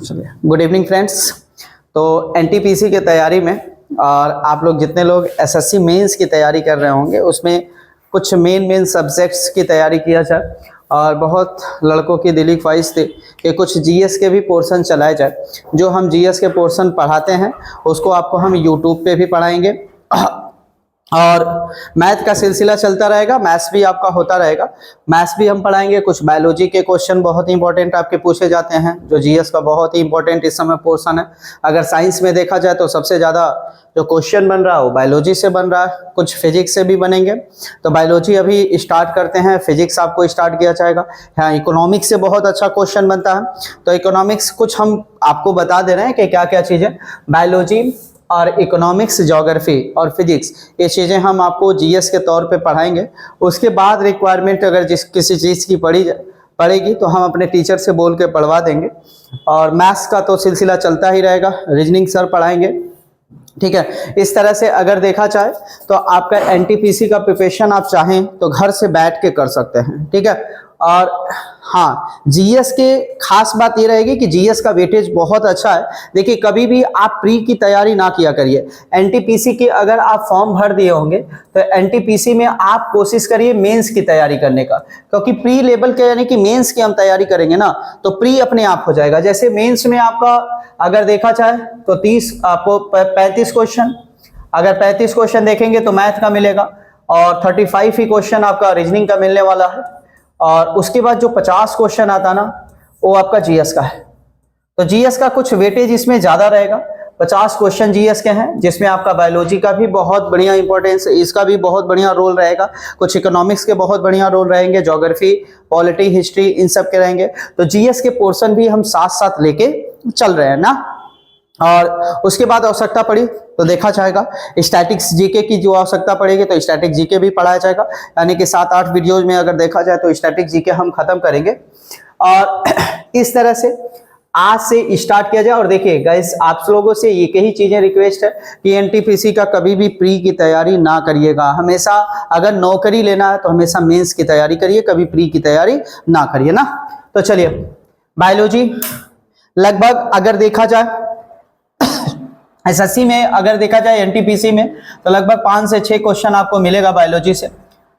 चलिए, good evening friends. तो NTPC की तैयारी में और आप लोग जितने लोग एसएससी मेंस की तैयारी कर रहे होंगे उसमें कुछ मेन सब्जेक्ट्स की तैयारी किया जाए और बहुत लड़कों की दिली ख्वाहिश थी कि कुछ जीएस के भी पोर्शन चलाए जाए। जो हम जीएस के पोर्शन पढ़ाते हैं उसको आपको हम यूट्यूब पे भी पढ़ाएंगे और मैथ का सिलसिला चलता रहेगा, मैथ्स भी आपका होता रहेगा। मैथ्स भी हम पढ़ाएंगे, कुछ बायोलॉजी के क्वेश्चन बहुत इंपॉर्टेंट आपके पूछे जाते हैं जो जीएस का बहुत ही इंपॉर्टेंट इस समय पोर्शन है। अगर साइंस में देखा जाए तो सबसे ज़्यादा जो क्वेश्चन बन रहा है वो बायोलॉजी से बन रहा है, कुछ फिजिक्स से भी बनेंगे। तो बायोलॉजी अभी स्टार्ट करते हैं, फिजिक्स आपको स्टार्ट किया जाएगा। हाँ, इकोनॉमिक्स से बहुत अच्छा क्वेश्चन बनता है, तो इकोनॉमिक्स कुछ हम आपको बता दे रहे हैं कि क्या क्या चीज़ें बायोलॉजी और इकोनॉमिक्स, ज्योग्राफी और फिजिक्स ये चीज़ें हम आपको जीएस के तौर पे पढ़ाएंगे। उसके बाद रिक्वायरमेंट अगर किसी चीज़ की पड़ेगी तो हम अपने टीचर से बोल के पढ़वा देंगे। और मैथ्स का तो सिलसिला चलता ही रहेगा, रीजनिंग सर पढ़ाएंगे, ठीक है। इस तरह से अगर देखा जाए तो आपका एनटीपीसी का प्रिपरेशन आप चाहें तो घर से बैठ के कर सकते हैं, ठीक है। और हाँ, जीएस के खास बात ये रहेगी कि जीएस का वेटेज बहुत अच्छा है। देखिए, कभी भी आप प्री की तैयारी ना किया करिए। एनटीपीसी के अगर आप फॉर्म भर दिए होंगे तो एनटीपीसी में आप कोशिश करिए मेंस की तैयारी करने का, क्योंकि प्री लेवल के यानी कि मेंस की हम तैयारी करेंगे ना तो प्री अपने आप हो जाएगा। जैसे मेंस में आपका अगर देखा जाए तो 30 आपको 35 क्वेश्चन, अगर 35 क्वेश्चन देखेंगे तो मैथ का मिलेगा और 35 ही क्वेश्चन आपका रीजनिंग का मिलने वाला है। और उसके बाद जो 50 क्वेश्चन आता ना वो आपका जीएस का है। तो जीएस का कुछ वेटेज इसमें ज़्यादा रहेगा। 50 क्वेश्चन जीएस के हैं जिसमें आपका बायोलॉजी का भी बहुत बढ़िया इंपॉर्टेंस, इसका भी बहुत बढ़िया रोल रहेगा। कुछ इकोनॉमिक्स के बहुत बढ़िया रोल रहेंगे, ज्योग्राफी, पॉलिटी, हिस्ट्री, इन सब के रहेंगे। तो जीएस के पोर्शन भी हम साथ साथ लेके चल रहे हैं ना। और उसके बाद आवश्यकता पड़ी तो देखा जाएगा स्टैटिक्स जीके की जो आवश्यकता पड़ेगी तो स्टैटिक जीके भी पढ़ाया जाएगा। यानी कि 7-8 वीडियोज में अगर देखा जाए तो स्टैटिक जीके हम खत्म करेंगे और इस तरह से आज से स्टार्ट किया जाए। और देखिए गाइस, आप लोगों से ये ही चीजें रिक्वेस्ट है कि एनटीपीसी का कभी भी प्री की तैयारी ना करिएगा। हमेशा अगर नौकरी लेना है तो हमेशा मेंस की तैयारी करिए, कभी प्री की तैयारी ना करिए ना। तो चलिए, बायोलॉजी लगभग अगर देखा जाए एसएससी में, अगर देखा जाए एनटीपीसी में तो लगभग 5 से 6 क्वेश्चन आपको मिलेगा बायोलॉजी से।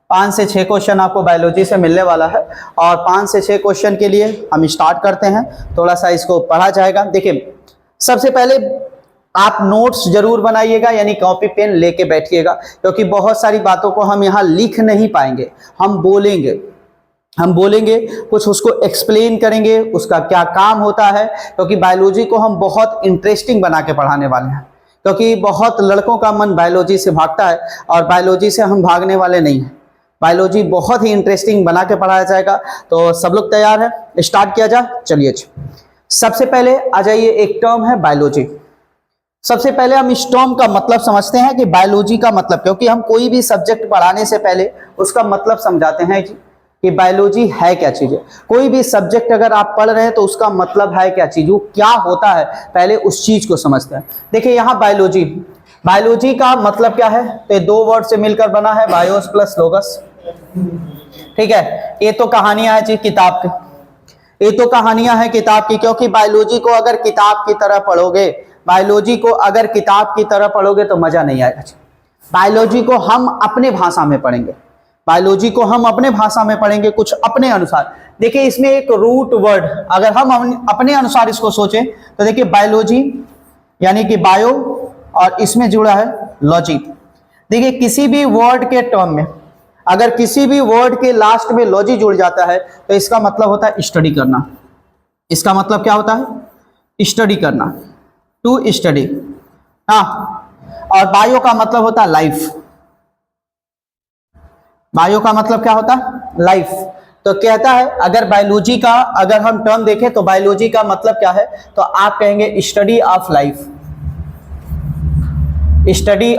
5 से 6 क्वेश्चन आपको बायोलॉजी से मिलने वाला है और 5 से 6 क्वेश्चन के लिए हम स्टार्ट करते हैं। थोड़ा सा इसको पढ़ा जाएगा। देखिए, सबसे पहले आप नोट्स जरूर बनाइएगा, यानी कॉपी पेन लेके बैठिएगा, क्योंकि बहुत सारी बातों को हम यहाँ लिख नहीं पाएंगे, हम बोलेंगे कुछ, उसको एक्सप्लेन करेंगे उसका क्या काम होता है। क्योंकि बायोलॉजी को हम बहुत इंटरेस्टिंग बना के पढ़ाने वाले हैं, क्योंकि बहुत लड़कों का मन बायोलॉजी से भागता है और बायोलॉजी से हम भागने वाले नहीं हैं। बायोलॉजी बहुत ही इंटरेस्टिंग बना के पढ़ाया जाएगा। तो सब लोग तैयार है, स्टार्ट किया जाए। चलिए, सबसे पहले आ जाइए, एक टर्म है बायोलॉजी। सबसे पहले हम इस टर्म का मतलब समझते हैं कि बायोलॉजी का मतलब, क्योंकि हम कोई भी सब्जेक्ट पढ़ाने से पहले उसका मतलब समझाते हैं कि बायोलॉजी है क्या चीज है। कोई भी सब्जेक्ट अगर आप पढ़ रहे हैं तो उसका मतलब है क्या चीज, वो क्या होता है, पहले उस चीज को समझते हैं। देखिए, यहाँ बायोलॉजी का मतलब क्या है, तो ये 2 वर्ड से मिलकर बना है, बायोस प्लस लोगस, ठीक है। ये तो कहानियां है जी किताब की, ये तो कहानियां हैं किताब की, क्योंकि बायोलॉजी को अगर किताब की तरह पढ़ोगे तो मजा नहीं आएगा। बायोलॉजी को हम अपने भाषा में पढ़ेंगे, कुछ अपने अनुसार। देखिए, इसमें एक रूट वर्ड, अगर हम अपने अनुसार इसको सोचें तो देखिए, बायोलॉजी यानी कि बायो और इसमें जुड़ा है लॉजी। देखिए, किसी भी वर्ड के टर्म में अगर किसी भी वर्ड के लास्ट में लॉजी जुड़ जाता है तो इसका मतलब होता है स्टडी करना। इसका मतलब क्या होता है? स्टडी करना, टू स्टडी। हाँ, और बायो का मतलब होता है लाइफ। बायो का मतलब क्या होता है? लाइफ। तो कहता है, अगर बायोलॉजी का अगर हम टर्म देखें तो बायोलॉजी का मतलब क्या है, तो आप कहेंगे study of life, study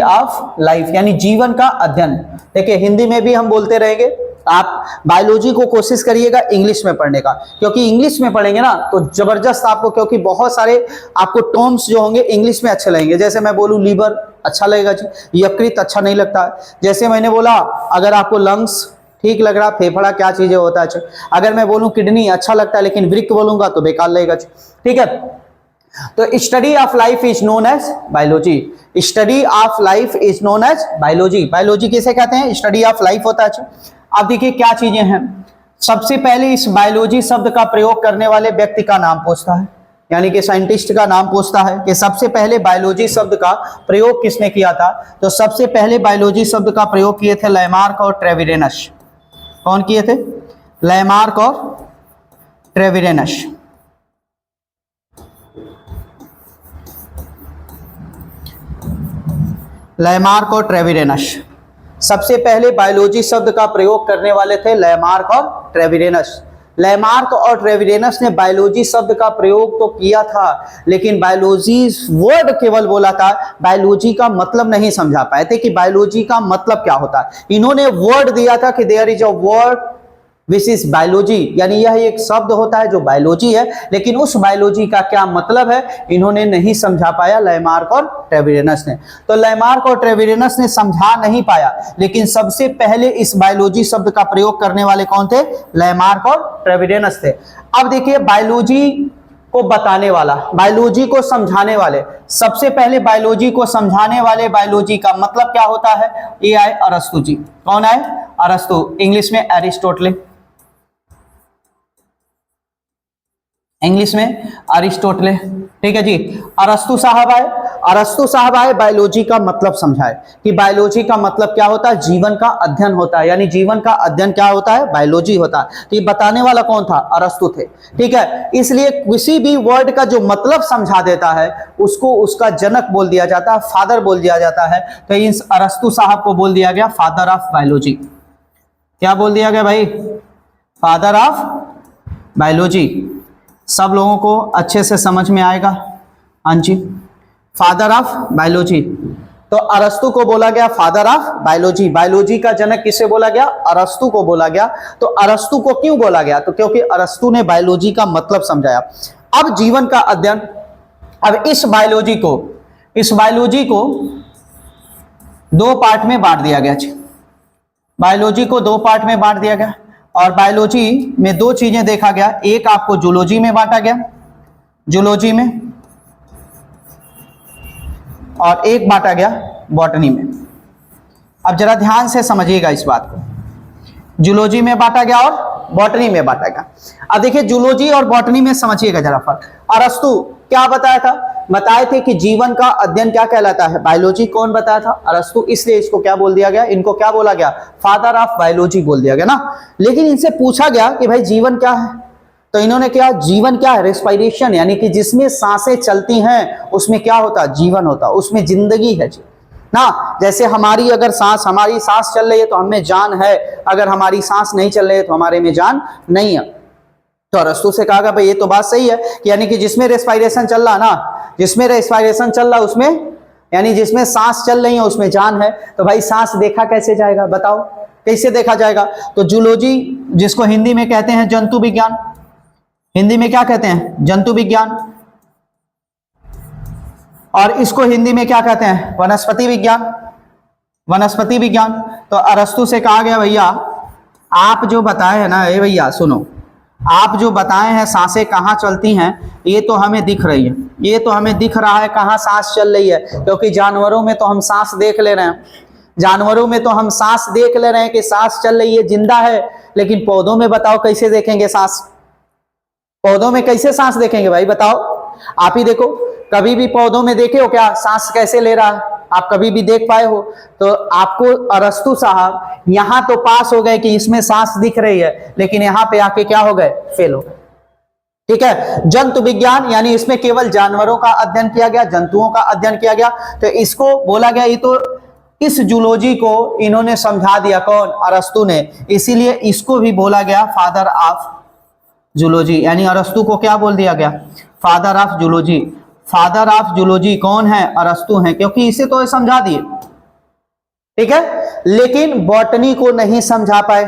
of life यानी जीवन का अध्ययन। देखिए, हिंदी में भी हम बोलते रहेंगे। आप बायोलॉजी को कोशिश करिएगा इंग्लिश में पढ़ने का, क्योंकि इंग्लिश में पढ़ेंगे ना तो जबरदस्त आपको, क्योंकि बहुत सारे आपको टर्म्स जो होंगे इंग्लिश में अच्छे लगेंगे। जैसे मैं बोलूँ लीवर, अच्छा लगेगा जी, यकृत अच्छा नहीं लगता है। जैसे मैंने बोला, अगर आपको लंग्स ठीक लग रहा? फेफड़ा क्या चीजें होता है? अगर मैं बोलूं किडनी अच्छा लगता है, लेकिन वृक्क बोलूंगा तो बेकार लगेगा। ठीक है, तो study of life is known as biology. Study of life is known as biology. Biology किसे कहते हैं? स्टडी ऑफ लाइफ होता है। अब देखिए क्या चीजें हैं। सबसे पहले इस बायोलॉजी शब्द का प्रयोग करने वाले व्यक्ति का नाम पूछता है, यानी कि साइंटिस्ट का नाम पूछता है कि सबसे पहले बायोलॉजी शब्द का प्रयोग किसने किया था। तो सबसे पहले बायोलॉजी शब्द का प्रयोग किए थे लैमार्क और ट्रेविरेनस। कौन किए थे? लैमार्क और ट्रेविरेनस। लैमार्क और ट्रेविरेनस सबसे पहले बायोलॉजी शब्द का प्रयोग करने वाले थे, लैमार्क और ट्रेविरेनस। लैमार्क और ट्रेविरेनस ने बायोलॉजी शब्द का प्रयोग तो किया था, लेकिन बायोलॉजी वर्ड केवल बोला था, बायोलॉजी का मतलब नहीं समझा पाए थे कि बायोलॉजी का मतलब क्या होता है। इन्होंने वर्ड दिया था कि there is a word which is biology, यानी यह एक शब्द होता है जो बायोलॉजी है, लेकिन उस बायोलॉजी का क्या मतलब है इन्होंने नहीं समझा पाया, लैमार्क और ट्रेविरेनस ने। तो लैमार्क और ट्रेविरेनस ने समझा नहीं पाया, लेकिन सबसे पहले इस बायोलॉजी शब्द का प्रयोग करने वाले कौन थे? लैमार्क और ट्रेविरेनस थे। अब देखिए बायोलॉजी को बताने वाला, बायोलॉजी को समझाने वाले, सबसे पहले बायोलॉजी को समझाने वाले, बायोलॉजी का मतलब क्या होता है, ये आए अरस्तु जी। कौन आए? अरस्तु, इंग्लिश में एरिस्टोटल, इंग्लिश में अरिस्टोटले। ठीक है जी, अरस्तु साहब आए। अरस्तु साहब आए, बायोलॉजी का मतलब समझाए कि बायोलॉजी का मतलब क्या होता है, जीवन का अध्ययन होता है, यानी जीवन का अध्ययन क्या होता है, बायोलॉजी होता है। तो ये बताने वाला कौन था? अरस्तु थे। ठीक है, इसलिए किसी भी वर्ड का जो मतलब समझा देता है उसको उसका जनक बोल दिया जाता है, फादर बोल दिया जाता है। तो इस अरस्तु साहब को बोल दिया गया फादर ऑफ बायोलॉजी। क्या बोल दिया गया भाई? Father of biology. सब लोगों को अच्छे से समझ में आएगा? हाँ जी, फादर ऑफ बायोलॉजी। तो अरस्तु को बोला गया फादर ऑफ बायोलॉजी। बायोलॉजी का जनक किसे बोला गया? अरस्तु को बोला गया। तो अरस्तु को क्यों बोला गया? तो क्योंकि अरस्तु ने बायोलॉजी का मतलब समझाया। अब जीवन का अध्ययन, अब इस बायोलॉजी को दो पार्ट में बांट दिया गया। बायोलॉजी को दो पार्ट में बांट दिया गया, और बायोलॉजी में दो चीजें देखा गया। एक आपको जूलॉजी में बांटा गया, जूलॉजी में, और एक बांटा गया बॉटनी में। अब जरा ध्यान से समझिएगा इस बात को, जूलॉजी में बांटा गया और बॉटनी में बांटा गया। अब देखिए जूलॉजी और बॉटनी में समझिएगा जरा फर्क। अरस्तु क्या बताया था? बताए थे कि जीवन का अध्ययन क्या कहलाता है, बायोलॉजी। कौन बताया था? अरस्तु। इसलिए इसको क्या बोल दिया गया, इनको क्या बोला गया? फादर ऑफ बायोलॉजी बोल दिया गया ना। लेकिन इनसे पूछा गया कि भाई जीवन क्या है, तो इन्होंने क्या, जीवन क्या है? रेस्पिरेशन, यानी कि जिसमें सांसें चलती हैं उसमें क्या होता है? जीवन होता है, उसमें जिंदगी है जी ना। जैसे हमारी अगर हमारी सांस चल रही है तो हमें जान है, अगर हमारी सांस नहीं चल रही है तो हमारे में जान नहीं है। तो अरस्तु से कहा भाई ये तो बात सही है कि यानी कि जिसमें रेस्पिरेशन चल रहा ना, जिसमें रेस्पिरेशन चल रहा उसमें, यानी जिसमें सांस चल रही है उसमें जान है। तो भाई सांस देखा कैसे जाएगा, बताओ कैसे देखा जाएगा? तो जूलॉजी, जिसको हिंदी में कहते हैं जंतु विज्ञान, हिंदी में क्या कहते हैं? जंतु विज्ञान। और इसको हिंदी में क्या कहते हैं? वनस्पति विज्ञान, वनस्पति विज्ञान। तो अरस्तु से कहा गया भैया आप जो बताए हैं ना, ये भैया सुनो, आप जो बताए हैं सांसें कहाँ चलती हैं, ये तो हमें दिख रही है, ये तो हमें दिख रहा है कहाँ सांस चल रही है, क्योंकि जानवरों में तो हम सांस देख ले रहे हैं, जानवरों में तो हम सांस देख ले रहे हैं कि सांस चल रही है, जिंदा है। लेकिन पौधों में बताओ कैसे देखेंगे सांस? पौधों में कैसे सांस देखेंगे भाई, बताओ? आप ही देखो, कभी भी पौधों में देखे हो क्या सांस कैसे ले रहा है? आप कभी भी देख पाए हो? तो आपको अरस्तु साहब यहां तो पास हो गए कि इसमें सांस दिख रही है, लेकिन यहां पे आके क्या हो गए? फेल हो गए। ठीक है, जंतु विज्ञान, यानी इसमें केवल जानवरों का अध्ययन किया गया, जंतुओं का अध्ययन किया गया। तो इसको बोला गया, ये तो इस जूलॉजी को इन्होंने समझा दिया, कौन? अरस्तु ने। इसीलिए इसको भी बोला गया फादर ऑफ जूलॉजी, यानी अरस्तु को क्या बोल दिया गया? Father of zoology. Father of zoology कौन है? अरस्तु हैं, क्योंकि इसे तो समझा दिए। ठीक है, लेकिन बॉटनी को नहीं समझा पाए।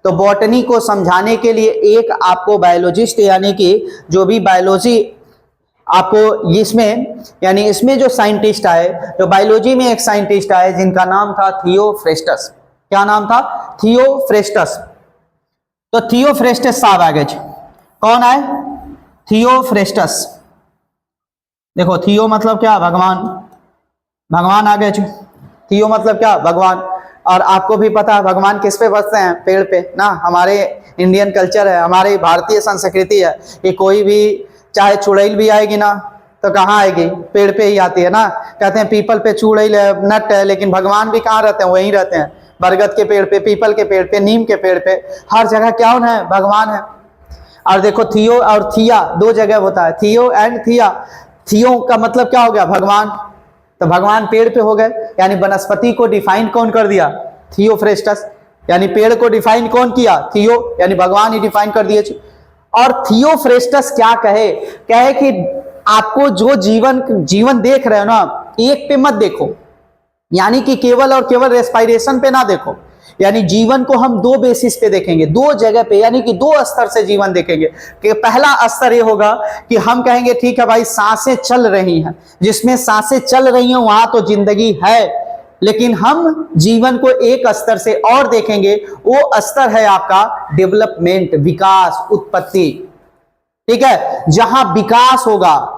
तो बॉटनी को समझाने के लिए एक आपको बायोलॉजिस्ट, यानी कि जो भी बायोलॉजी आपको इसमें, यानी इसमें जो साइंटिस्ट आए, जो बायोलॉजी में एक साइंटिस्ट आए जिनका नाम था थियोफ्रेस्टस। क्या नाम था? थियोफ्रेस्टस। तो थियोफ्रेस्टस साहब आगे कौन आए? थियोफ्रेस्टस। देखो थियो मतलब क्या? भगवान। भगवान आगे थियो मतलब क्या? भगवान। और आपको भी पता है भगवान किस पे बसते हैं? पेड़ पे ना। हमारे इंडियन कल्चर है, हमारी भारतीय संस्कृति है कि कोई भी चाहे चुड़ैल भी आएगी ना तो कहाँ आएगी? पेड़ पे ही आती है ना। कहते हैं पीपल पे चुड़ैल है, नट है, लेकिन भगवान भी कहाँ रहते हैं? वहीं रहते हैं, बरगद के पेड़ पे, पीपल के पेड़ पे, नीम के पेड़ पे, हर जगह कौन है? भगवान है। और देखो थियो और थिया दो जगह होता है, थियो एंड थिया। थियो का मतलब क्या हो गया? भगवान। तो भगवान पेड़ पे हो गए, यानी वनस्पति को डिफाइन कौन कर दिया? थियोफ्रेस्टस। यानी पेड़ को डिफाइन कौन किया? थियो, यानी भगवान ही डिफाइन कर दिए। और थियोफ्रेस्टस क्या कहे? कहे कि आपको जो जीवन देख रहे हो ना, एक पे मत देखो, यानी कि केवल और केवल रेस्पिरेशन पे ना देखो। यानी जीवन को हम दो बेसिस पे देखेंगे, दो जगह पे, यानी कि दो स्तर से जीवन देखेंगे। कि पहला स्तर ये होगा कि हम कहेंगे ठीक है भाई सांसें चल रही हैं, जिसमें सांसें चल रही हैं वहां तो जिंदगी है, लेकिन हम जीवन को एक स्तर से और देखेंगे। वो स्तर है आपका डेवलपमेंट, विकास, उत्पत्ति। ठीक है, जहां विकास होगा,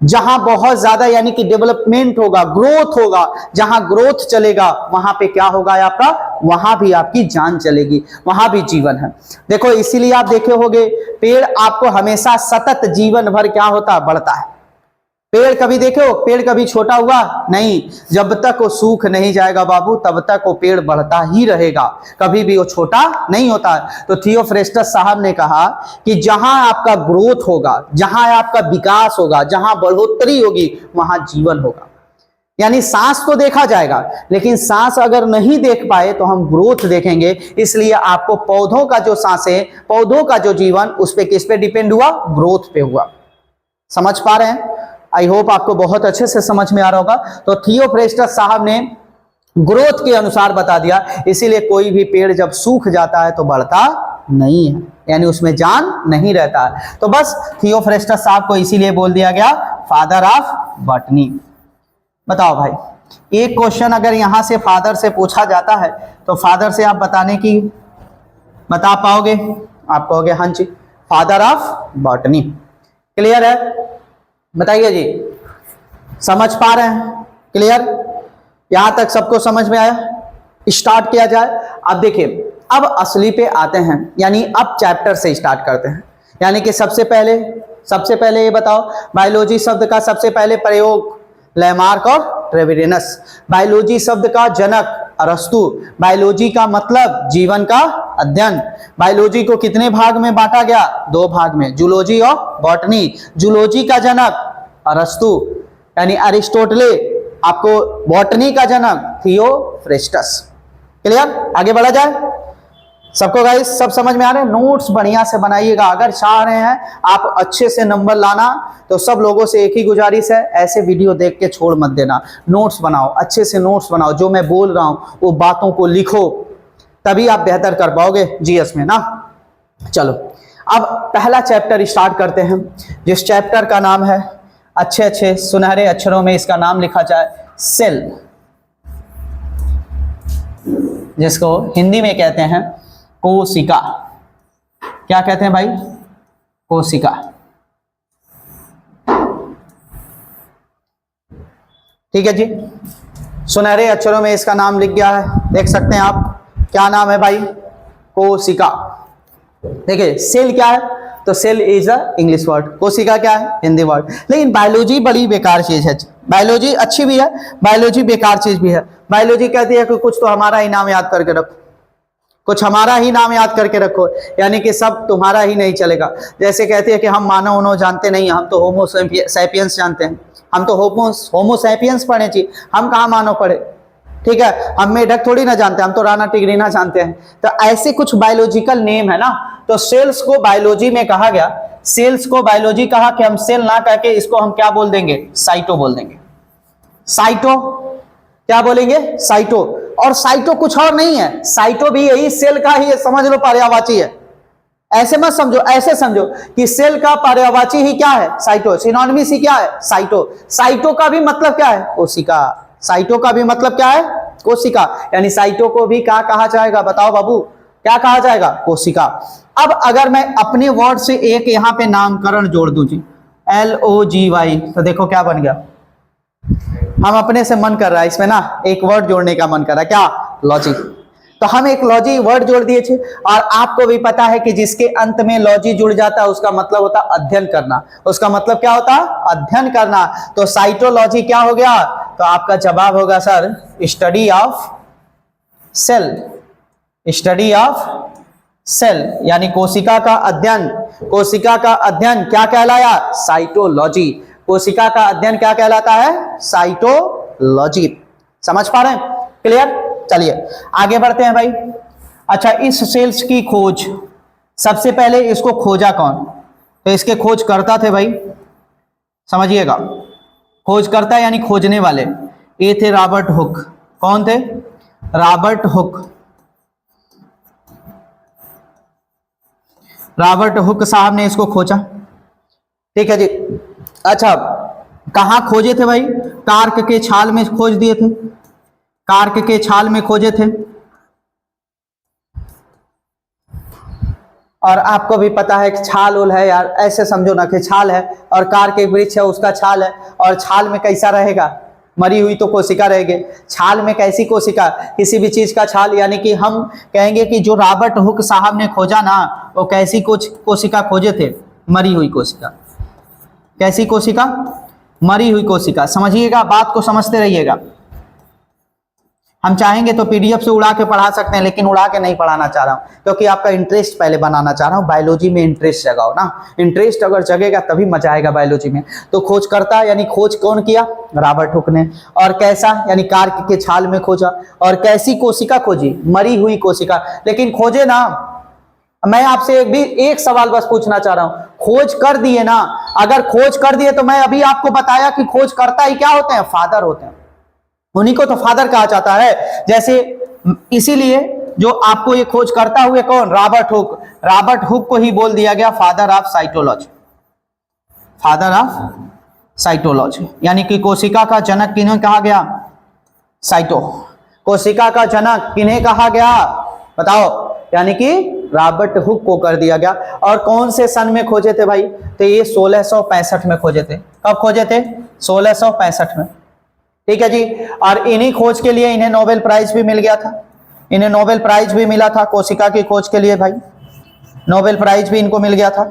जहां बहुत ज्यादा यानी कि डेवलपमेंट होगा, ग्रोथ होगा, जहां ग्रोथ चलेगा वहां पे क्या होगा आपका? वहां भी आपकी जान चलेगी, वहां भी जीवन है। देखो इसीलिए आप देखे होंगे पेड़ आपको हमेशा सतत जीवन भर क्या होता है? बढ़ता है। पेड़ कभी देखे हो? पेड़ कभी छोटा हुआ नहीं। जब तक वो सूख नहीं जाएगा बाबू तब तक वो पेड़ बढ़ता ही रहेगा, कभी भी वो छोटा नहीं होता है। तो थियोफ्रेस्टस साहब ने कहा कि जहां आपका ग्रोथ होगा, जहां आपका विकास होगा, जहां बढ़ोतरी होगी वहां जीवन होगा। यानी सांस तो देखा जाएगा, लेकिन सांस अगर नहीं देख पाए तो हम ग्रोथ देखेंगे। इसलिए आपको पौधों का जो सांसें, पौधों का जो जीवन, उस पर किस पे डिपेंड हुआ? ग्रोथ पे हुआ। समझ पा रहे हैं? आई होप आपको बहुत अच्छे से समझ में आ रहा होगा। तो थियोफ्रेस्टस साहब ने ग्रोथ के अनुसार बता दिया। इसीलिए कोई भी पेड़ जब सूख जाता है तो बढ़ता नहीं है, यानी उसमें जान नहीं रहता है। तो बस थियोफ्रेस्टस साहब को इसीलिए बोल दिया गया फादर ऑफ बॉटनी। बताओ भाई, एक क्वेश्चन अगर यहां से फादर से पूछा जाता है तो फादर से आप बता पाओगे? आप कहोगे हाँ जी, फादर ऑफ बॉटनी। क्लियर है? बताइए जी, समझ पा रहे हैं? क्लियर? यहां तक सबको समझ में आया? स्टार्ट किया जाए। अब देखिए, अब असली पे आते हैं, यानी अब चैप्टर से स्टार्ट करते हैं। यानी कि सबसे पहले ये बताओ, बायोलॉजी शब्द का सबसे पहले प्रयोग लैमार्क और ट्रेविरेनस। बायोलॉजी शब्द का जनक अरस्तु। बायोलॉजी का मतलब जीवन का अध्ययन। बायोलॉजी को कितने भाग में बांटा गया? दो भाग में, जूलॉजी और बॉटनी। जूलॉजी का जनक अरस्तु यानी अरिस्टोटले। आपको बॉटनी का जनक थियोफ्रेस्टस। क्लियर? आगे बढ़ा जाए। सबको गाइस सब समझ में आ रहे हैं? नोट्स बढ़िया से बनाइएगा। अगर चाह रहे हैं आप अच्छे से नंबर लाना तो सब लोगों से एक ही गुजारिश है, ऐसे वीडियो देख के छोड़ मत देना। नोट्स बनाओ, अच्छे से नोट्स बनाओ। जो मैं बोल रहा हूं वो बातों को लिखो, तभी आप बेहतर कर पाओगे जीएस में ना। चलो अब पहला चैप्टर स्टार्ट करते हैं, जिस चैप्टर का नाम है, अच्छे सुनहरे अक्षरों में इसका नाम लिखा जाए, सेल, जिसको हिंदी में कहते हैं कोशिका। क्या कहते हैं भाई? कोशिका। ठीक है जी, सुनहरे अक्षरों में इसका नाम लिख गया है, देख सकते हैं आप। क्या नाम है भाई? कोशिका। देखिए सेल क्या है? तो cell is a English word, कोशिका क्या है? हिंदी वर्ड। लेकिन बायोलॉजी बड़ी बेकार चीज है। बायोलॉजी अच्छी भी है, बायोलॉजी बेकार चीज भी है। बायोलॉजी कहती है कि कुछ तो हमारा ही नाम याद करके रखो, कुछ हमारा ही नाम याद करके रखो, यानी कि सब तुम्हारा ही नहीं चलेगा। जैसे कहती है कि हम मानव उन्हों जानते नहीं, हम तो होमो सैपियंस जानते हैं। हम तो होमो सैपियंस पढ़े जी, हम कहाँ मानव पढ़े? ठीक है, हम मेढक थोड़ी ना जानते, हम तो राणा टिग्रीना जानते हैं। तो ऐसे कुछ बायोलॉजिकल नेम है ना। तो सेल्स को बायोलॉजी में कहा गया, सेल्स को बायोलॉजी कहा कि हम सेल ना कह के इसको हम क्या बोल देंगे? साइटो बोल देंगे। साइटो क्या बोलेंगे? साइटो। और साइटो कुछ और नहीं है, साइटो भी यही सेल का ही है, समझ लो पर्यायवाची है। ऐसे मत समझो, ऐसे समझो कि सेल का पर्यायवाची ही क्या है? साइटो। सिनोनिमस ही क्या है? साइटो। साइटो का भी मतलब क्या है? कोशिका। साइटो का भी मतलब क्या है? कोशिका, यानी साइटो को भी क्या कहा जाएगा? बताओ बाबू, क्या कहा जाएगा? कोशिका। अब अगर मैं अपने वर्ड से एक यहाँ पे नामकरण जोड़ दूं जी, LOGY, तो देखो क्या बन गया। हम अपने से मन कर रहा है इसमें ना एक वर्ड जोड़ने का मन कर रहा है, क्या? लॉजी। तो हम एक लॉजी वर्ड जोड़ दिए थे, और आपको भी पता है कि जिसके अंत में लॉजी जुड़ जाता है उसका मतलब होता है अध्ययन करना। उसका मतलब क्या होता है? अध्ययन करना। तो साइटोलॉजी क्या हो गया? तो आपका जवाब होगा sir study of cell. Study of cell यानी कोशिका का अध्ययन। कोशिका का अध्ययन क्या कहलाया? साइटोलॉजी। कोशिका का अध्ययन क्या कहलाता है? साइटोलॉजी। समझ पा रहे हैं? क्लियर? चलिए आगे बढ़ते हैं भाई। अच्छा, इस सेल्स की खोज, सबसे पहले इसको खोजा कौन? तो इसके खोज करता थे भाई, समझिएगा, खोज करता यानी खोजने वाले, ये थे रॉबर्ट हुक। कौन थे? Robert Hooke. रॉबर्ट हुक साहब ने इसको खोजा, ठीक है जी। अच्छा, कहां खोजे थे भाई? कार्क के छाल में खोज दिए थे, कार्क के छाल में खोजे थे। और आपको भी पता है कि छाल उल है यार, ऐसे समझो ना कि छाल है और कार्क एक वृक्ष है, उसका छाल है, और छाल में कैसा रहेगा? मरी हुई तो कोशिका रहेगी। छाल में कैसी कोशिका? किसी भी चीज का छाल। यानी कि हम कहेंगे कि जो रॉबर्ट हुक साहब ने खोजा ना, वो कैसी कोशिका खोजे थे? मरी हुई कोशिका। कैसी कोशिका? मरी हुई कोशिका। समझिएगा, बात को समझते रहिएगा। हम चाहेंगे तो पीडीएफ से उड़ा के पढ़ा सकते हैं, लेकिन उड़ा के नहीं पढ़ाना चाह रहा हूं, क्योंकि आपका इंटरेस्ट पहले बनाना चाह रहा हूं। बायोलॉजी में इंटरेस्ट जगाओ ना, इंटरेस्ट अगर जगेगा तभी मजा आएगा बायोलॉजी में। तो खोज करता यानी खोज कौन किया? रॉबर्ट हुक ने। और कैसा? यानी कार्क के छाल में खोजा। और कैसी कोशिका खोजी? मरी हुई कोशिका। लेकिन खोजे ना, मैं आपसे एक सवाल बस पूछना चाह रहा हूं, खोज कर दिए ना? अगर खोज कर दिए तो मैं अभी आपको बताया कि खोज करता ही क्या होते हैं? फादर होते हैं। उन्हीं को तो फादर कहा जाता है। जैसे इसीलिए जो आपको ये खोज करता हुए कौन? Robert Hooke. रॉबर्ट हुक को ही बोल दिया गया father of cytology. Father of cytology यानी कि कोशिका का जनक किन्हें कहा गया? साइटो। कोशिका का जनक किन्हें कहा गया? बताओ। यानी कि रॉबर्ट हुक को कर दिया गया। और कौन से सन में खोजे थे भाई? तो ये 1665 में खोजे थे। कब खोजे थे? 1665 में। ठीक है जी। और इन्हीं खोज के लिए इन्हें नोबेल प्राइज भी मिल गया था। इन्हें नोबेल प्राइज भी मिला था कोशिका की खोज के लिए भाई, नोबेल प्राइज भी इनको मिल गया था।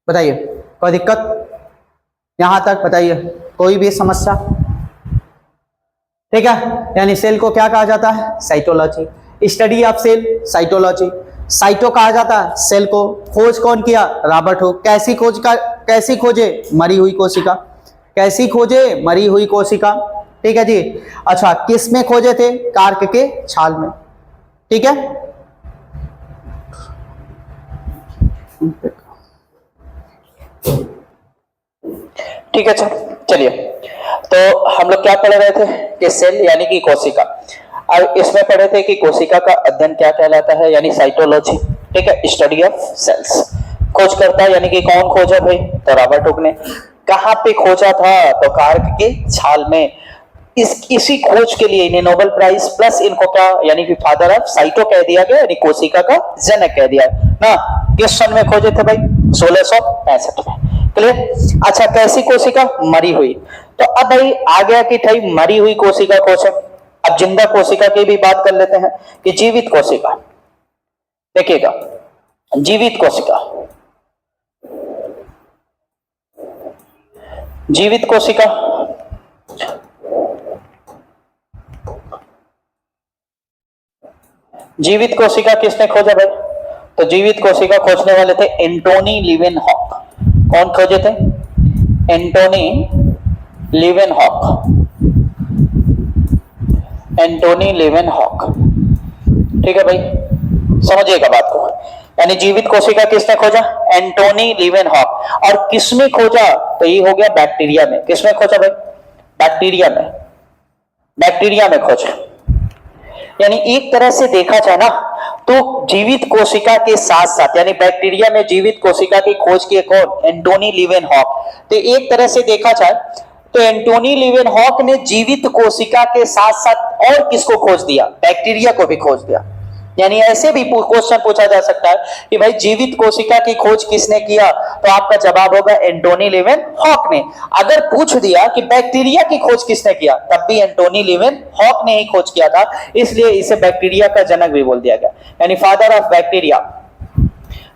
बताइए कोई दिक्कत यहां तक? बताइए कोई भी समस्या? ठीक है, यानी सेल को क्या कहा जाता है? Cytology. Study of cell, cytology. Cyto कहा जाता है सेल को। खोज कौन किया? Robert Hooke. कैसी खोजे? मरी हुई कोशिका। कैसी खोजे? मरी हुई कोशिका। ठीक है जी। अच्छा, किस में खोजे थे? कार्क के छाल में। ठीक है, ठीक है। चलिए, तो हम लोग क्या पढ़ रहे थे कि सेल यानी कि कोशिका। अब इसमें पढ़े थे कि कोशिका का अध्ययन क्या कहलाता है, यानी साइटोलॉजी। ठीक है, स्टडी ऑफ सेल्स। खोज करता यानी कि कौन खोजा भाई? तो रॉबर्ट हुक ने। कहां पे खोजा था? तो कार्क के छाल में। इसी खोज के लिए इन्हें नोबेल प्राइज प्लस इनको क्या यानी कि फादर ऑफ साइटो कह दिया गया, यानी कोशिका का जनक कह दिया ना। किस सन में खोजे थे भाई? 1665 में। क्लियर? अच्छा, कैसी कोशिका? मरी हुई। तो अब भाई आ गया कि भाई मरी हुई कोशिका कौन है। अब जिंदा कोशिका की भी बात कर लेते हैं कि जीवित कोशिका। देखिएगा, जीवित कोशिका, जीवित कोशिका जीवित कोशिका किसने खोजा भाई? तो जीवित कोशिका खोजने वाले थे एंटोनी लीवेनहॉक। कौन खोजे थे? एंटोनी लीवेनहॉक। एंटोनी लीवेनहॉक। ठीक है भाई, समझिएगा बात को। यानी जीवित कोशिका किसने खोजा? एंटोनी लीवेनहॉक। और किसमें खोजा? तो ये हो गया बैक्टीरिया में। किसमें खोजा भाई? बैक्टीरिया में। बैक्टीरिया में खोजा। यानी एक तरह से देखा जाए ना तो जीवित कोशिका के साथ साथ यानी बैक्टीरिया में जीवित कोशिका की खोज की कौन? एंटोनी लीवेनहॉक। तो एक तरह से देखा जाए तो एंटोनी लीवेनहॉक ने जीवित कोशिका के साथ साथ और किसको खोज दिया? बैक्टीरिया को भी खोज दिया। यानी ऐसे भी क्वेश्चन पूछा जा सकता है कि भाई जीवित कोशिका की खोज किसने किया? तो आपका जवाब होगा एंटोनी लीवेनहॉक ने। अगर पूछ दिया कि बैक्टीरिया की खोज किसने किया, तब भी एंटोनी लीवेनहॉक ने ही खोज किया था, इसलिए इसे बैक्टीरिया का जनक भी बोल दिया गया, यानी father of bacteria.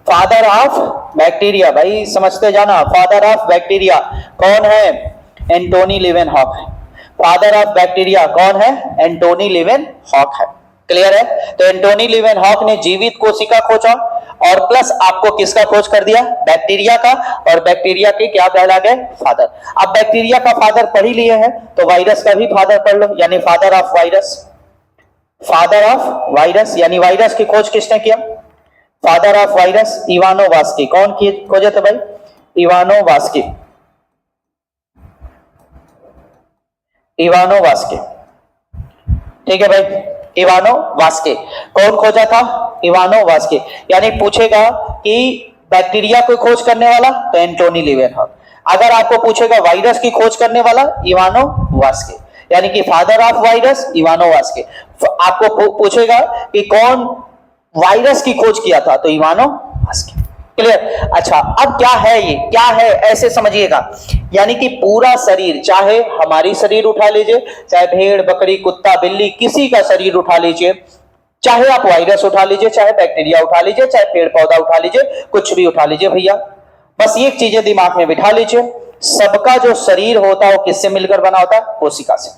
Father of bacteria, भाई समझते जाना, फादर ऑफ बैक्टीरिया कौन है? एंटोनी लीवेनहॉक है। फादर ऑफ बैक्टीरिया कौन है? एंटोनी लीवेनहॉक है। क्लियर है? तो एंटोनी लीवेनहॉक ने जीवित कोशिका खोजा और प्लस आपको किसका खोज कर दिया? बैक्टीरिया का, और बैक्टीरिया के क्या कहला गए? फादर। अब बैक्टीरिया का फादर पढ़ ही लिए हैं तो वायरस का भी फादर पढ़ लो, यानी father of virus. Father of virus यानी वायरस की खोज किसने किया? Father of virus Ivanovsky. कौन खोजे थे भाई? इवानोवास्की। इवानोवास्की, ठीक है भाई, इवानोवास्की। कौन खोजा था? इवानोवास्की। यानी पूछेगा कि बैक्टीरिया को खोज करने वाला तो एंटोनी लीवेनहॉक, अगर आपको पूछेगा वायरस की खोज करने वाला इवानोवास्की, यानी कि फादर ऑफ वायरस इवानोवास्की। आपको पूछेगा कि कौन वायरस की खोज किया था तो इवानोवास्की। क्लियर? अच्छा, अब क्या है ये? क्या है ऐसे समझिएगा, यानी कि पूरा शरीर, चाहे हमारी शरीर उठा लीजिए, चाहे भेड़ बकरी कुत्ता बिल्ली किसी का शरीर उठा लीजिए, चाहे आप वायरस उठा लीजिए, चाहे बैक्टीरिया उठा लीजिए, चाहे पेड़ पौधा उठा लीजिए, कुछ भी उठा लीजिए भैया, बस ये चीजें दिमाग में बिठा लीजिए, सबका जो शरीर होता है वो किससे मिलकर बना होता है? कोशिका से।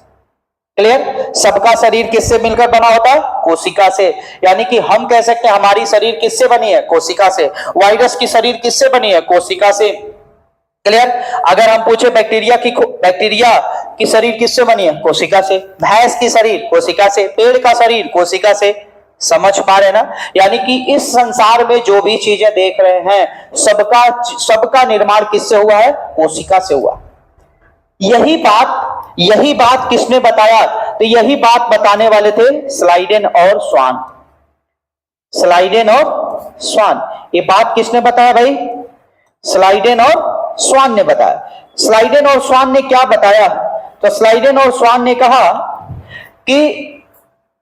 क्लियर? सबका शरीर किससे मिलकर बना होता है? कोशिका से। यानी कि हम कह सकते हैं हमारी शरीर किससे बनी है? कोशिका से। वायरस की शरीर किससे बनी है? कोशिका से। क्लियर? अगर हम पूछे बैक्टीरिया की शरीर किससे बनी है? कोशिका से। भैंस की शरीर कोशिका से, पेड़ का शरीर कोशिका से। समझ पा रहे ना? यानी कि इस संसार में जो भी चीजें देख रहे हैं सबका निर्माण किससे हुआ है? कोशिका से हुआ। यही बात किसने बताया? तो यही बात बताने वाले थे स्लाइडेन और स्वान। स्लाइडेन और स्वान, ये बात किसने बताया भाई? स्लाइडेन और स्वान ने बताया। स्लाइडेन और स्वान ने क्या बताया? तो स्लाइडेन और स्वान ने कहा कि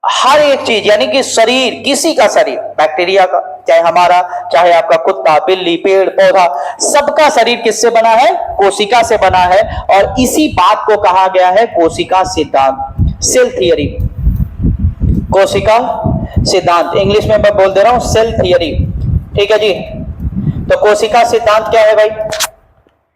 हर एक चीज, यानी कि शरीर, किसी का शरीर, बैक्टीरिया का, चाहे हमारा, चाहे आपका कुत्ता बिल्ली पेड़ पौधा, सबका शरीर किससे बना है? कोशिका से बना है। और इसी बात को कहा गया है कोशिका सिद्धांत, सेल थियरी। कोशिका सिद्धांत, इंग्लिश में मैं बोल दे रहा हूं सेल थियरी। ठीक है जी? तो कोशिका सिद्धांत क्या है भाई?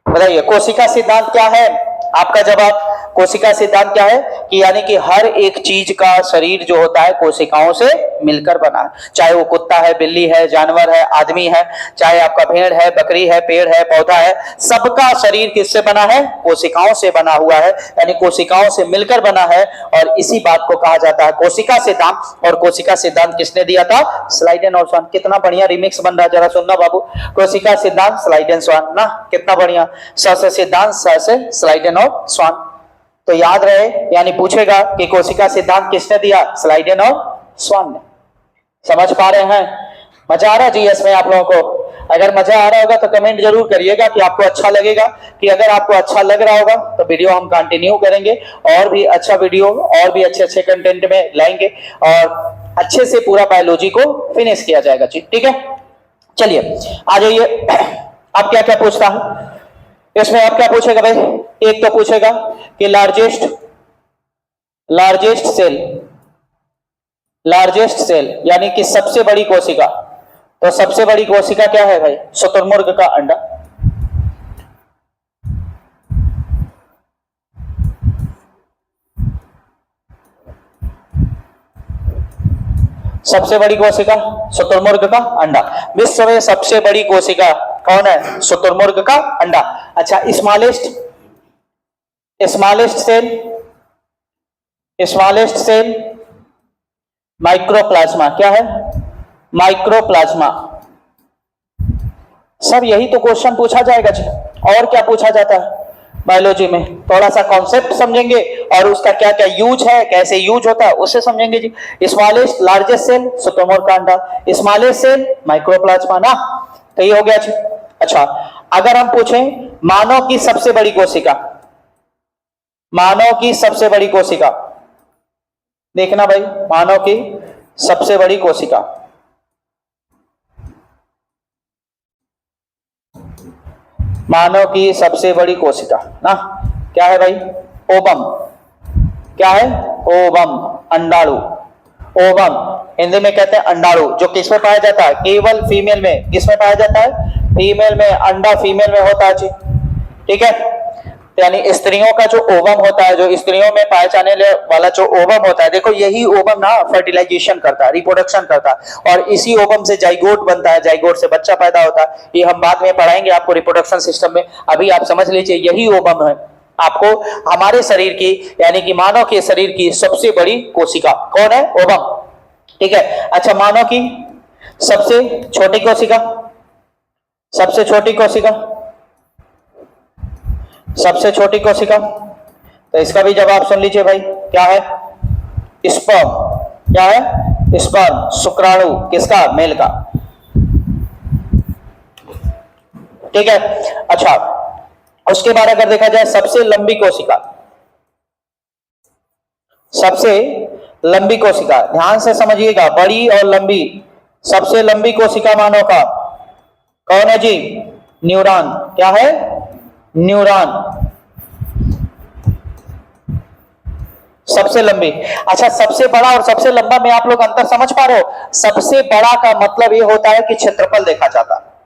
बताइए, कोशिका सिद्धांत क्या है? आपका जवाब, कोशिका सिद्धांत क्या है कि यानी कि हर एक चीज का शरीर जो होता है कोशिकाओं से मिलकर बना है, चाहे वो कुत्ता है बिल्ली है जानवर है आदमी है, चाहे आपका भेड़ है बकरी है पेड़ है पौधा है, सबका शरीर किससे बना है? कोशिकाओं से बना हुआ है, यानी कोशिकाओं से मिलकर बना है। और इसी बात को कहा जाता है कोशिका सिद्धांत। और कोशिका सिद्धांत किसने दिया था? स्लाइडेन और स्वान। कितना बढ़िया रिमिक्स बन रहा है, जरा सुनना बाबू। कोशिका सिद्धांत स्लाइडेन स्वान ना, कितना बढ़िया। स से सिद्धांत, स से स्लाइडेन और स्वान। तो याद रहे, यानी पूछेगा कि कोशिका सिद्धांत किसने दिया? स्लाइडेन और स्वान ने। समझ पा रहे हैं? मजा आ रहा जी इसमें आप लोगों को? अगर मजा आ रहा होगा तो कमेंट जरूर करिएगा कि आपको अच्छा लगेगा। कि अगर आपको अच्छा लग रहा होगा तो वीडियो हम कंटिन्यू करेंगे, और भी अच्छा वीडियो और भी अच्छे कंटेंट में लाएंगे, और अच्छे से पूरा बायोलॉजी को फिनिश किया जाएगा जी। ठीक है, चलिए आ जाइए। अब क्या क्या पूछता है इसमें? आप क्या पूछेगा भाई? एक तो पूछेगा कि लार्जेस्ट सेल यानी कि सबसे बड़ी कोशिका। तो सबसे बड़ी कोशिका क्या है भाई? शुतुरमुर्ग का अंडा। सबसे बड़ी कोशिका शुतुरमुर्ग का अंडा। विश्व में सबसे बड़ी कोशिका कौन है? शुतुरमुर्ग का अंडा। अच्छा, स्मॉलेस्ट सेल माइक्रोप्लाज्मा। क्या है? माइक्रोप्लाज्मा। सब यही तो क्वेश्चन पूछा जाएगा जी, और क्या पूछा जाता है? बायोलॉजी में थोड़ा सा कॉन्सेप्ट समझेंगे और उसका क्या क्या यूज है, कैसे यूज होता है उससे समझेंगे जी। स्मॉलेस्ट लार्जेस्ट सेल शुतुरमुर्ग का अंडा, स्मॉलेस्ट सेल माइक्रोप्लाज्मा ना, तो ये हो गया जी। अच्छा, अगर हम पूछें मानव की सबसे बड़ी कोशिका, मानव की सबसे बड़ी कोशिका, देखना भाई, मानव की सबसे बड़ी कोशिका, मानव की सबसे बड़ी कोशिका ना क्या है भाई? ओवम। क्या है? ओवम, अंडाणु। ओवम हिंदी में कहते हैं अंडाणु, जो किसमें पाया जाता है? केवल फीमेल में। किसमें पाया जाता है? फीमेल में। अंडा फीमेल में होता है जी, ठीक है। यानी स्त्रियों का जो ओवम होता है, जो स्त्रियों में पाए जाने वाला जो ओवम होता है, देखो यही ओवम ना फर्टिलाइजेशन करता है, रिप्रोडक्शन करता है, और इसी ओवम से जाइगोट बनता है, जाइगोट से बच्चा पैदा होता है। ये हम बाद में पढ़ाएंगे आपको रिप्रोडक्शन सिस्टम में, अभी आप समझ लीजिए यही ओवम है आपको हमारे शरीर की, यानी कि मानव के शरीर की सबसे बड़ी कोशिका कौन है? ओवम, ठीक है। अच्छा, मानव की सबसे छोटी कोशिका, सबसे छोटी कोशिका, सबसे छोटी कोशिका, तो इसका भी जवाब सुन लीजिए भाई, क्या है? स्पर्म। क्या है? स्पर्म, शुक्राणु, किसका? मेल का, ठीक है। अच्छा, उसके बाद अगर देखा जाए सबसे लंबी कोशिका, सबसे लंबी कोशिका, ध्यान से समझिएगा, बड़ी और लंबी, सबसे लंबी कोशिका मानव का कौन है जी? न्यूरॉन। क्या है? न्यूरॉन, सबसे लंबी। अच्छा, सबसे बड़ा और सबसे लंबा में आप लोग अंतर समझ पा रहे हो? सबसे बड़ा का मतलब ये होता है कि क्षेत्रफल देखा जाता है,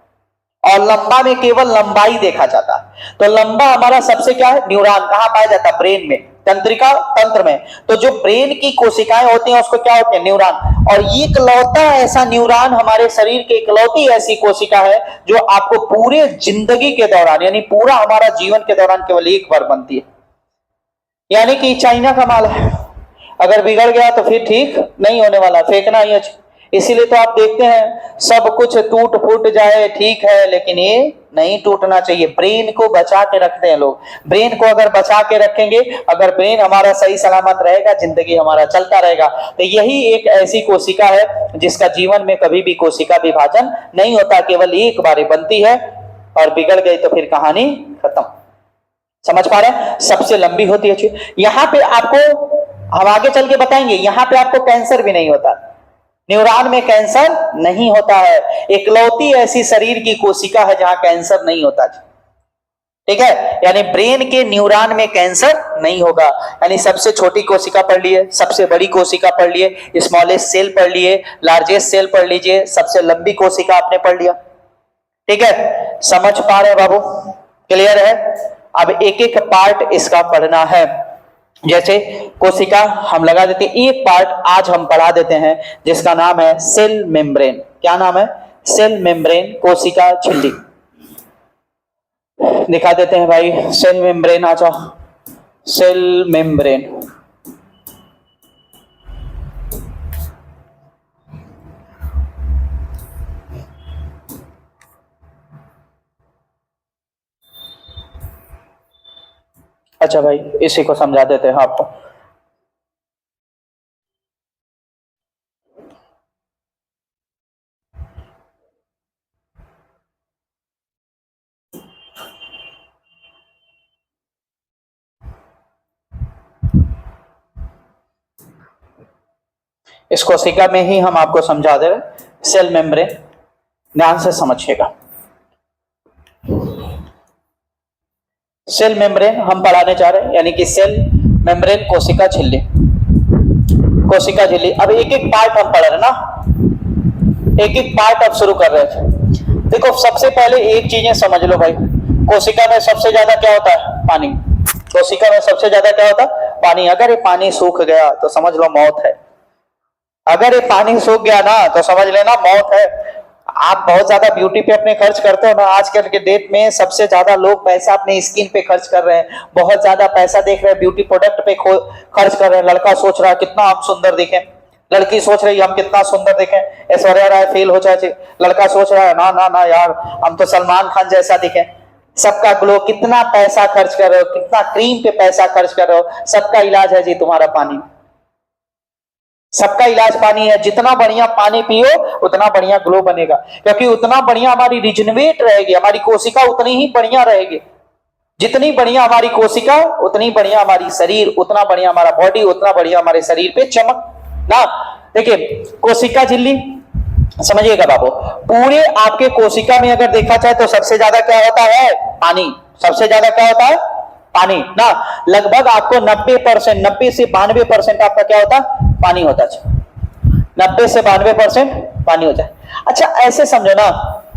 और लंबा में केवल लंबाई देखा जाता है। तो लंबा हमारा सबसे क्या है? न्यूरॉन। कहां पाया जाता है? ब्रेन में, तंत्रिका तंत्र में। तो जो ब्रेन की कोशिकाएं होती हैं उसको क्या होते हैं? न्यूरॉन। और ये इकलौता ऐसा न्यूरॉन हमारे शरीर की इकलौती ऐसी कोशिका है जो आपको पूरे जिंदगी के दौरान, यानी पूरा हमारा जीवन के दौरान केवल एक बार बनती है। यानी कि चाइना का माल है, अगर बिगड़ गया तो फिर ठीक नहीं होने वाला, फेंकना ही है। इसीलिए तो आप देखते हैं सब कुछ टूट फूट जाए ठीक है, लेकिन ये नहीं टूटना चाहिए। ब्रेन को बचा के रखते हैं लोग, ब्रेन को अगर बचा के रखेंगे, अगर ब्रेन हमारा सही सलामत रहेगा, जिंदगी हमारा चलता रहेगा। तो यही एक ऐसी कोशिका है जिसका जीवन में कभी भी कोशिका विभाजन नहीं होता, केवल एक बार बनती है और बिगड़ गई तो फिर कहानी खत्म। समझ पा रहे हैं? सबसे लंबी होती है। यहां पे आपको हम आगे चल के बताएंगे, यहां पे आपको कैंसर भी नहीं होता, न्यूरॉन में कैंसर नहीं होता है। इकलौती ऐसी शरीर की कोशिका है जहां कैंसर नहीं होता, ठीक है। यानी ब्रेन के न्यूरॉन में कैंसर नहीं होगा। यानी सबसे छोटी कोशिका पढ़ लिए, सबसे बड़ी कोशिका पढ़ लिए, स्मॉलेस्ट सेल पढ़ लिए, लार्जेस्ट सेल पढ़ लीजिए, सबसे लंबी कोशिका आपने पढ़ लिया, ठीक है। समझ पा रहे हैं बाबू? क्लियर है? अब एक एक पार्ट इसका पढ़ना है। जैसे कोशिका हम लगा देते हैं, एक पार्ट आज हम पढ़ा देते हैं जिसका नाम है सेल मेम्ब्रेन। क्या नाम है? सेल मेम्ब्रेन, कोशिका झिल्ली। दिखा देते हैं भाई, सेल मेम्ब्रेन आ जाओ, सेल मेम्ब्रेन। अच्छा भाई, इसी को समझा देते हैं आपको। इस कोशिका में ही हम आपको समझा दे रहे, सेल मेम्ब्रेन, ध्यान से समझिएगा। सेल मेम्ब्रेन हम पढ़ाने जा रहे हैं, यानी कि सेल मेम्ब्रेन, कोशिका झिल्ली, कोशिका झिल्ली। अब एक एक पार्ट हम पढ़ रहे ना, एक एक पार्ट अब शुरू कर रहे थे। देखो, सबसे पहले एक चीजें समझ लो भाई, कोशिका में सबसे ज्यादा क्या होता है? पानी। कोशिका में सबसे ज्यादा क्या होता है? पानी। अगर ये पानी सूख गया तो समझ लो मौत है। अगर ये पानी सूख गया ना तो समझ लेना मौत है। आप बहुत ज्यादा ब्यूटी पे अपने खर्च करते हो ना, आजकल के डेट में सबसे ज्यादा लोग पैसा अपने स्किन पे खर्च कर रहे हैं, बहुत ज्यादा पैसा देख रहे हैं, ब्यूटी प्रोडक्ट पे खर्च कर रहे हैं। लड़का सोच रहा है कितना हम सुंदर दिखें, लड़की सोच रही है हम कितना सुंदर दिखें, ऐश्वर्या राय फेल हो जाए, लड़का सोच रहा है ना ना ना यार हम तो सलमान खान जैसा दिखें। सबका ग्लो, कितना पैसा खर्च कर रहे हो, कितना क्रीम पे पैसा खर्च कर रहे हो, सबका इलाज है जी तुम्हारा पानी। सबका इलाज पानी है। जितना बढ़िया पानी पियो उतना बढ़िया ग्लो बनेगा, क्योंकि उतना बढ़िया हमारी रिजनरेट रहेगी, हमारी कोशिका उतनी ही बढ़िया रहेगी। जितनी बढ़िया हमारी कोशिका उतनी बढ़िया हमारी शरीर, उतना बढ़िया हमारा बॉडी, उतना बढ़िया हमारे शरीर पे चमक ना। देखिए कोशिका झिल्ली समझिएगा बाबू, पूरे आपके कोशिका में अगर देखा जाए तो सबसे ज्यादा क्या होता है? पानी। सबसे ज्यादा क्या होता है? पानी ना। लगभग आपको 90%, 90 से 92% आपका क्या होता है? पानी होता है। 90 से 92% पानी होता है। अच्छा ऐसे समझो ना,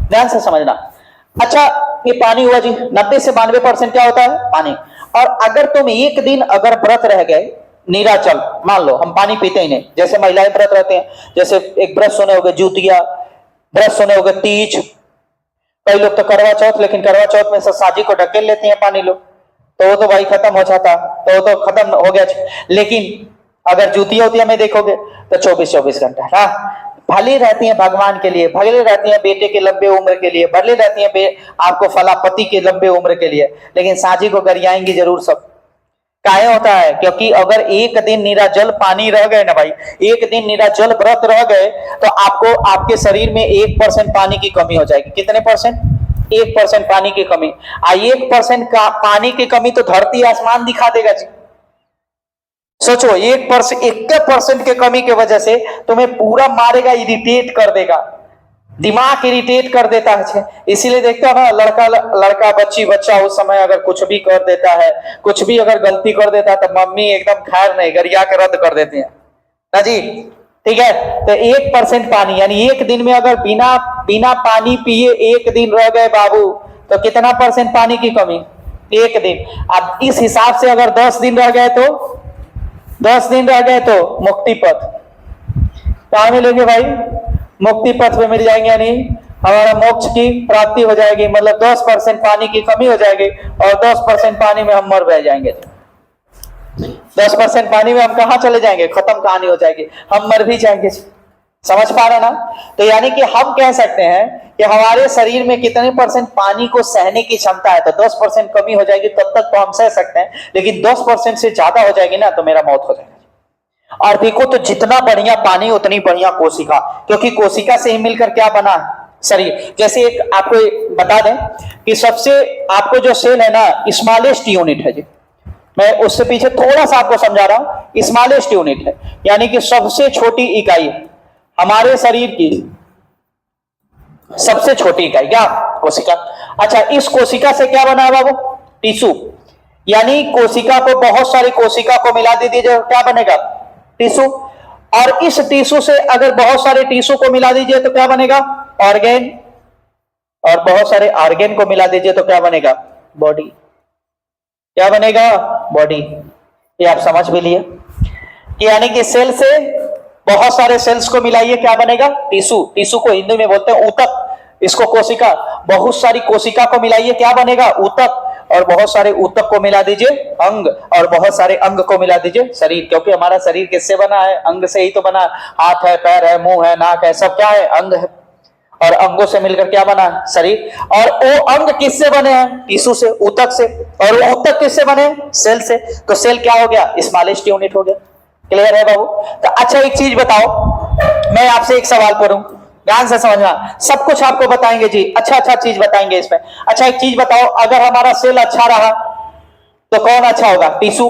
ध्यान से समझना। अच्छा ये पानी हुआ जी, 90 से 92% क्या होता है? पानी। और अगर तुम एक दिन अगर व्रत रह गए, नीराजल, मान लो हम पानी पीते ही नहीं, जैसे महिलाएं व्रत रहते हैं, जैसे एक व्रत सोने हो गए जुतिया, व्रत सोने हो गए तीज, कई लोग तो करवा चौथ, लेकिन करवा चौथ में साजी को ढकेल लेते हैं पानी लोग, तो वो तो भाई खत्म हो जाता, तो वो तो खत्म हो गया। लेकिन अगर जुतिया उतिया में देखोगे तो 24-24 घंटा ना भली रहती है भगवान के लिए, भले रहती है बेटे के लंबे उम्र के लिए, भले रहती है आपको फलापति के लंबे उम्र के लिए, लेकिन साजी को गरियाएंगी जरूर सब। काहे होता है? क्योंकि अगर एक दिन निराजल पानी रह गए ना भाई, एक दिन निराजल व्रत रह गए, तो आपको आपके शरीर में 1% पानी की कमी हो जाएगी। कितने परसेंट? 1% पानी की कमी। 1% का पानी की कमी तो धरती आसमान दिखा देगा जी। सोचो 1% के कमी की वजह से तुम्हें पूरा मारेगा, इरिटेट कर देगा, दिमाग इरिटेट कर देता है। इसीलिए देखते हो ना, लड़का बच्ची बच्चा उस समय अगर कुछ भी कर देता है, कुछ भी अगर गलती कर देता है, तो मम्मी एकदम खैर नहीं गरिया के रद्द कर देते हैं ना जी। ठीक है, तो 1% पानी, यानी एक दिन में अगर बिना पानी पिए एक दिन रह गए बाबू, तो कितना % पानी की कमी? एक दिन। अब इस हिसाब से अगर 10 दिन रह गए तो 10 दिन रह गए तो मुक्ति पथ कहां मिलेंगे भाई? मुक्ति पथ पे मिल जाएंगे, यानी हमारा मोक्ष की प्राप्ति हो जाएगी। मतलब 10% पानी की कमी हो जाएगी और 10% पानी में हम मर बह जाएंगे। 10% पानी में हम कहां चले जाएंगे? खत्म कहानी हो जाएगी, हम मर भी जाएंगे। समझ पा रहे ना? तो यानी कि हम कह सकते हैं कि हमारे शरीर में कितने % पानी को सहने की क्षमता है। तो 10% कमी हो जाएगी तब तक तो हम सह सकते हैं, लेकिन 10% से ज्यादा हो जाएगी ना तो मेरा मौत हो जाएगा। और देखो तो जितना बढ़िया पानी उतनी बढ़िया कोशिका, क्योंकि कोशिका से ही मिलकर क्या बना? शरीर। जैसे एक आपको बता दें कि सबसे आपको जो सेल है ना, स्मॉलेस्ट यूनिट है जी। मैं उससे पीछे थोड़ा सा आपको समझा रहा हूं। स्मॉलेस्ट यूनिट है यानी कि सबसे छोटी इकाई हमारे शरीर की, सबसे छोटी इकाई क्या? कोशिका। अच्छा इस कोशिका से क्या बना है बाबू? टिश्यू। यानी कोशिका को, बहुत सारी कोशिका को मिला दीजिए, क्या बनेगा? टिश्यू। और इस टिश्यू से अगर बहुत सारे टिश्यू को मिला दीजिए तो क्या बनेगा? ऑर्गेन। और बहुत सारे ऑर्गेन को मिला दीजिए तो क्या बनेगा? बॉडी। क्या बनेगा? बॉडी। ये आप समझ भी लिए कि यानी कि सेल से बहुत सारे सेल्स को मिलाइए, क्या बनेगा? टिश्यू। टिश्यू को हिंदी में बोलते हैं ऊतक, इसको कोशिका। बहुत सारी कोशिका को मिलाइए, क्या बनेगा? ऊतक। और बहुत सारे ऊतक को मिला दीजिए अंग, और बहुत सारे अंग को मिला दीजिए शरीर। क्योंकि हमारा शरीर किससे बना है? अंग से ही तो बना है। हाथ है, पैर है, मुंह है, नाक है, सब क्या है? अंग है। और अंगों से मिलकर क्या बना? शरीर। और वो अंग किससे बने हैं? टिश्यू से, ऊतक से। और वो ऊतक किससे बने? सेल से। तो सेल क्या हो गया? स्मॉलेस्ट यूनिट हो गया। क्लियर है बाबू? तो अच्छा एक चीज बताओ, मैं आपसे एक सवाल करूं, ध्यान से समझना। सब कुछ आपको बताएंगे जी, अच्छा चीज बताएंगे इसमें। अच्छा एक चीज बताओ, अगर हमारा सेल अच्छा रहा तो कौन अच्छा होगा? टिश्यू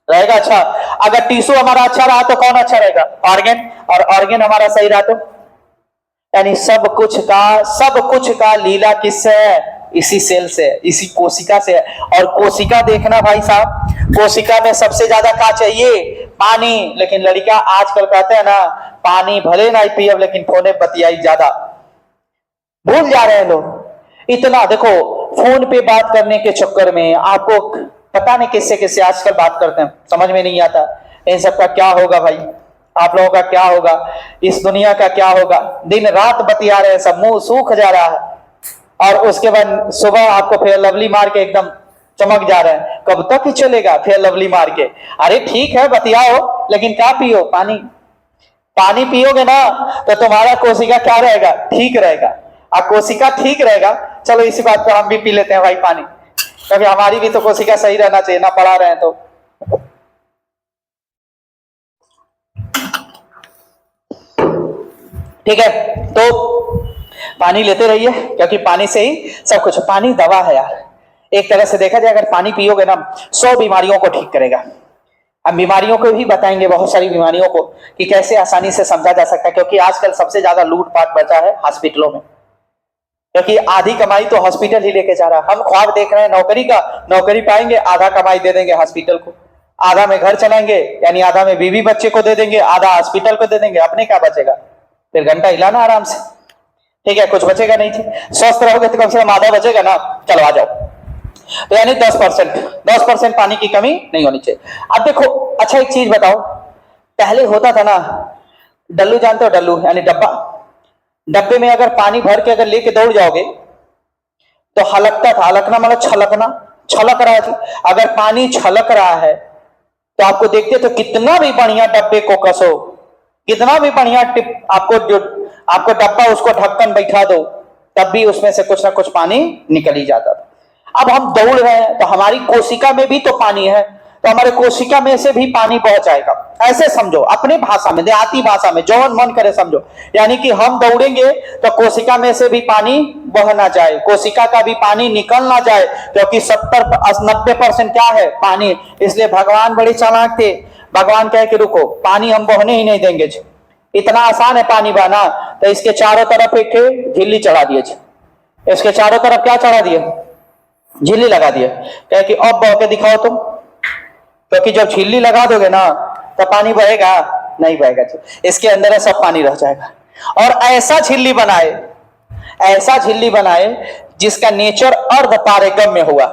रहेगा अच्छा। अगर टिश्यू हमारा अच्छा रहा तो कौन अच्छा रहेगा? ऑर्गेन। और ऑर्गेन हमारा सही रहा तो, यानी सब कुछ का लीला किससे है? इसी सेल से, इसी कोशिका से। और कोशिका देखना भाई साहब, कोशिका में सबसे ज्यादा क्या चाहिए? पानी। लेकिन लड़का आजकल कहते हैं ना, पानी भले ना पिए लेकिन फोने बतियाई ज्यादा। भूल जा रहे हैं लोग इतना। देखो फोन पे बात करने के चक्कर में आपको पता नहीं किससे किससे आजकल बात करते हैं, समझ में नहीं आता। इन सब का क्या होगा भाई? आप लोगों का क्या होगा? इस दुनिया का क्या होगा? दिन रात बतिया रहे हैं, सब मुंह सूख जा रहा है। और उसके बाद सुबह आपको फेयर लवली मार के एकदम चमक जा रहे हैं। कब तक ही चलेगा फेयर लवली मार के? अरे ठीक है बतियाओ, लेकिन क्या पियो? पानी। पानी पियोगे ना तो तुम्हारा कोशिका क्या रहेगा? ठीक रहेगा। और कोशिका ठीक रहेगा, चलो इसी बात पर हम भी पी लेते हैं भाई पानी, क्योंकि हमारी भी तो कोशिका सही रहना चाहिए ना, पढ़ा रहे हैं तो। ठीक है, तो पानी लेते रहिए, क्योंकि पानी से ही सब कुछ। पानी दवा है यार, एक तरह से देखा जाए अगर पानी पियोगे ना 100 बीमारियों को ठीक करेगा। हम बीमारियों को भी बताएंगे, बहुत सारी बीमारियों को, कि कैसे आसानी से समझा जा सकता है, क्योंकि आजकल सबसे ज्यादा लूटपाट बचा है हॉस्पिटलों में, क्योंकि आधी कमाई तो हॉस्पिटल ही लेके जा रहा है। हम ख्वाब देख रहे हैं नौकरी का, नौकरी पाएंगे, आधा कमाई दे देंगे हॉस्पिटल को, आधा में घर चलाएंगे, यानी आधा में बीवी बच्चे को दे देंगे, आधा हॉस्पिटल को दे देंगे, अपने क्या बचेगा? फिर घंटा हिलाना आराम से, ठीक है, कुछ बचेगा नहीं थी। स्वस्थ रहोगे तो कम से कम आधा बचेगा ना, चलो आ जाओ। तो यानी 10% पानी की कमी नहीं होनी चाहिए। अब देखो, अच्छा एक चीज बताओ, पहले होता था ना, डल्लू जानते हो, डल्लू यानी डब्बा, डब्बे में अगर पानी भर के अगर लेके दौड़ जाओगे तो हलकता था। हलकना मतलब छलकना, छलक रहा है। अगर पानी छलक रहा है तो आपको देखते तो कितना भी बढ़िया डब्बे को कसो, कितना भी बढ़िया टिप आपको डब्बा उसको ढक्कन बैठा दो, तब भी उसमें से कुछ ना कुछ पानी निकल ही जाता था। अब हम दौड़ रहे हैं तो हमारी कोशिका में भी तो पानी है, तो हमारे कोशिका में से भी पानी बह जाएगा। ऐसे समझो, अपने भाषा में, देहाती भाषा में, जो मन करे समझो। यानी कि हम दौड़ेंगे तो कोशिका में से भी पानी बह ना जाए, कोशिका का भी पानी निकल ना जाए, क्योंकि 70-90% क्या है? पानी। इसलिए भगवान बड़े चालाक थे, भगवान कहे कि रुको, पानी हम बहने ही नहीं देंगे। इतना आसान है पानी बहना, तो इसके चारों तरफ एक झिल्ली चढ़ा दिए, इसके चारों तरफ क्या चढ़ा दिए? झिल्ली लगा दिए, कहे कि अब बह के दिखाओ तुम, क्योंकि जब झिल्ली लगा दोगे ना तो पानी बहेगा नहीं? बहेगा। इसके अंदर है सब पानी रह जाएगा। और ऐसा झिल्ली बनाए, ऐसा झिल्ली बनाए जिसका नेचर अर्ध पारेगम्य हुआ।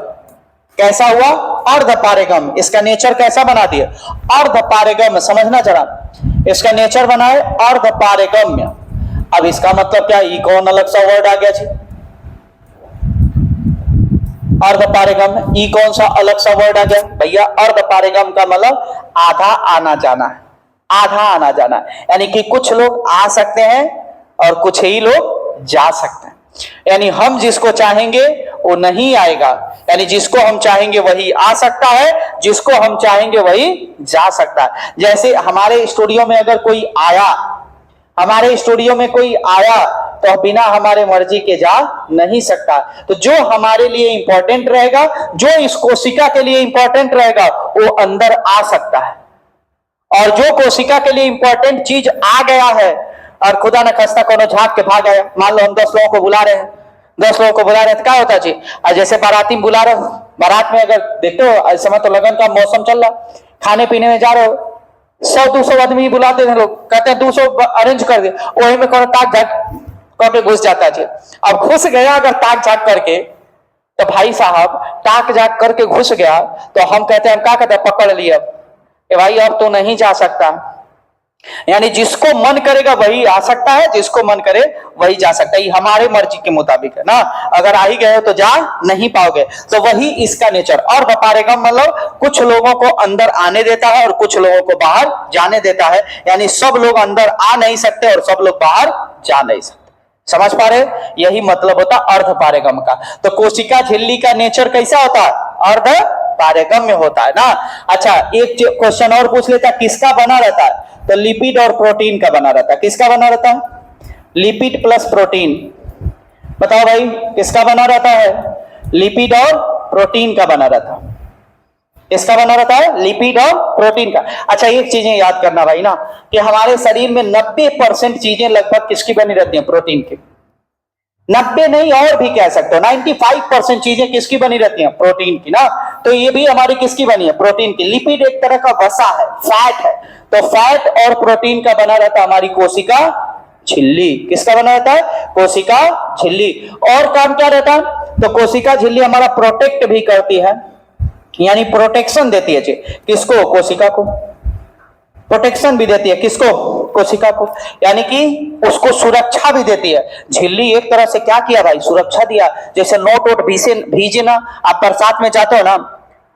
कैसा हुआ? अर्ध पारेगम्य। इसका नेचर कैसा बना दिए? अर्ध पारेगम्य। समझना जरा, इसका नेचर बनाए अर्ध पारेगम्य। अब इसका मतलब क्या? ये कौन अलग सा वर्ड आ गया जी? अर्ध पारेगम्य, ई कौन सा अलग सा वर्ड आ गया भैया? अर्ध पारेगम्य का मतलब आधा आना जाना है, आधा आना जाना, यानी कि कुछ लोग आ सकते हैं और कुछ ही लोग जा सकते हैं। यानी हम जिसको चाहेंगे वो नहीं आएगा, यानी जिसको हम चाहेंगे वही आ सकता है, जिसको हम चाहेंगे वही जा सकता है। जैसे हमारे स्टूडियो में अगर कोई आया, हमारे स्टूडियो में कोई आया तो बिना हमारे मर्जी के जा नहीं सकता। तो जो हमारे लिए इंपॉर्टेंट रहेगा, जो इस कोशिका के लिए इंपॉर्टेंट रहेगा, वो अंदर आ सकता है। और जो कोशिका के लिए इंपॉर्टेंट चीज आ गया है और खुदा न खास्ता कोनो झांक के भाग आया, मान लो हम 10 लोगों को बुला रहे हैं, 10 लोगों को बुला रहे हैं तो क्या होता जी? जैसे बाराती में बुला रहे हो, बारात में अगर देखते हो इस समय तो लगन का मौसम चल रहा, खाने पीने में जा रहे हो, 100-200 आदमी बुलाते हैं लोग, कहते हैं 200 अरेंज कर दे, वही में कौन ताक झाक करके घुस जाता है। अब घुस गया अगर ताक झाक करके, तो भाई साहब ताक झाक करके घुस गया तो हम कहते हैं, हम क्या कहते हैं? पकड़ लिया कि भाई अब तो नहीं जा सकता। यानी जिसको मन करेगा वही आ सकता है, जिसको मन करे वही जा सकता है। ये हमारे मर्जी के मुताबिक है ना, अगर आ ही गए हो तो जा नहीं पाओगे। तो वही इसका नेचर। और बपारेगा मतलब कुछ लोगों को अंदर आने देता है और कुछ लोगों को बाहर जाने देता है, यानी सब लोग अंदर आ नहीं सकते और सब लोग बाहर जा नहीं सकते। समझ पा रहे? यही मतलब होता अर्ध पारेगम का। तो कोशिका झिल्ली का नेचर कैसा होता है? अर्ध पारेगम्य होता है ना। अच्छा, एक क्वेश्चन और पूछ लेता, किसका बना रहता है? तो लिपिड और प्रोटीन का बना रहता है। किसका बना रहता है? Lipid plus protein. बताओ भाई, किसका बना रहता है? लिपिड और प्रोटीन का बना रहता है। इसका बना रहता है लिपिड और प्रोटीन का। अच्छा, एक चीजें याद करना भाई ना, कि हमारे शरीर में 90% चीजें लगभग किसकी बनी रहती हैं? प्रोटीन की। 90 नहीं और भी कह सकते हो, 95% चीजें किसकी बनी रहती हैं? प्रोटीन की ना। तो ये भी हमारी किसकी बनी है? प्रोटीन की। लिपिड एक तरह का वसा है, फैट है, तो फैट और प्रोटीन का बना रहता है हमारी कोशिका झिल्ली। किसका बना रहता है? कोशिका झिल्ली। और काम क्या रहता है? तो कोशिका झिल्ली हमारा प्रोटेक्ट भी करती है, यानी प्रोटेक्शन देती है। किसको? कोशिका को। प्रोटेक्शन भी देती है किसको? कोशिका को, यानी कि उसको सुरक्षा भी देती है। झिल्ली एक तरह से क्या किया भाई? सुरक्षा दिया। जैसे नोट वोट भीजे ना, आप बरसात में जाते हो ना,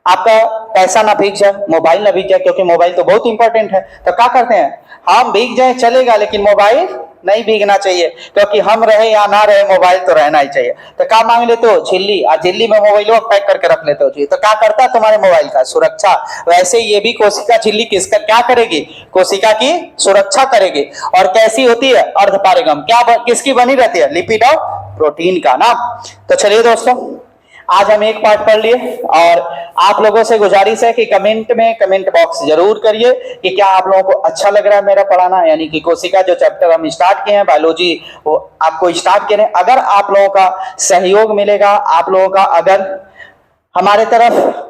आपका पैसा ना भीग जाए, मोबाइल ना भीग जाए, क्योंकि मोबाइल तो बहुत इंपॉर्टेंट है, तो क्या करते हैं हम? भीग जाए चलेगा लेकिन मोबाइल नहीं भीगना चाहिए, क्योंकि हम रहे या ना रहे मोबाइल तो रहना ही चाहिए। तो क्या मांग लेते हो? झिल्ली, और झिल्ली में मोबाइल पैक करके रख लेते हो जी। तो क्या करता है तुम्हारे मोबाइल का? सुरक्षा। वैसे ये भी कोशिका झिल्ली किसका क्या करेगी? कोशिका की सुरक्षा करेगी। और कैसी होती है? अर्धपारगम। क्या किसकी बनी रहती है? लिपिड और प्रोटीन का ना। तो चलिए दोस्तों, आज हम एक पार्ट पढ़ लिए, और आप लोगों से गुजारिश है कि कमेंट में कमेंट बॉक्स जरूर करिए कि क्या आप लोगों को अच्छा लग रहा है मेरा पढ़ाना, यानी कि कोशिका जो चैप्टर हम स्टार्ट किए हैं बायोलॉजी, वो आपको स्टार्ट किए हैं। अगर आप लोगों का सहयोग मिलेगा, आप लोगों का अगर हमारे तरफ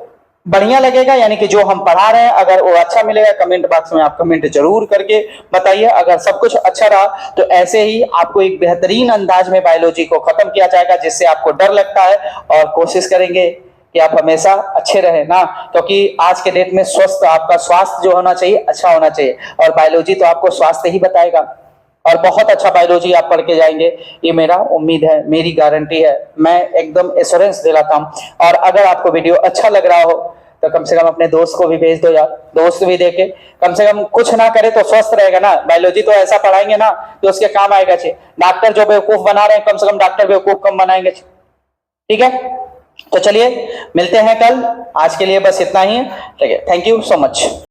बढ़िया लगेगा, यानी कि जो हम पढ़ा रहे हैं अगर वो अच्छा मिलेगा, कमेंट बॉक्स में आप कमेंट जरूर करके बताइए। अगर सब कुछ अच्छा रहा तो ऐसे ही आपको एक बेहतरीन अंदाज में बायोलॉजी को खत्म किया जाएगा, जिससे आपको डर लगता है, और कोशिश करेंगे कि आप हमेशा अच्छे रहें ना, क्योंकि आज के डेट में स्वस्थ, आपका स्वास्थ्य जो होना चाहिए अच्छा होना चाहिए, और बायोलॉजी तो आपको स्वास्थ्य ही बताएगा। और बहुत अच्छा बायोलॉजी आप पढ़ के जाएंगे, ये मेरा उम्मीद है, मेरी गारंटी है, मैं एकदम एश्योरेंस दिलाता हूं। और अगर आपको वीडियो अच्छा लग रहा हो तो कम से कम अपने दोस्त को भी भेज दो यार, दोस्त भी देखे, कम से कम कुछ ना करे तो स्वस्थ रहेगा ना। बायोलॉजी तो ऐसा पढ़ाएंगे ना तो उसके काम आएगा। डॉक्टर जो बेवकूफ बना रहे हैं, कम से कम डॉक्टर बेवकूफ कम बनाएंगे। ठीक है, तो चलिए मिलते हैं कल। आज के लिए बस इतना ही है। ठीक है, थैंक यू सो मच।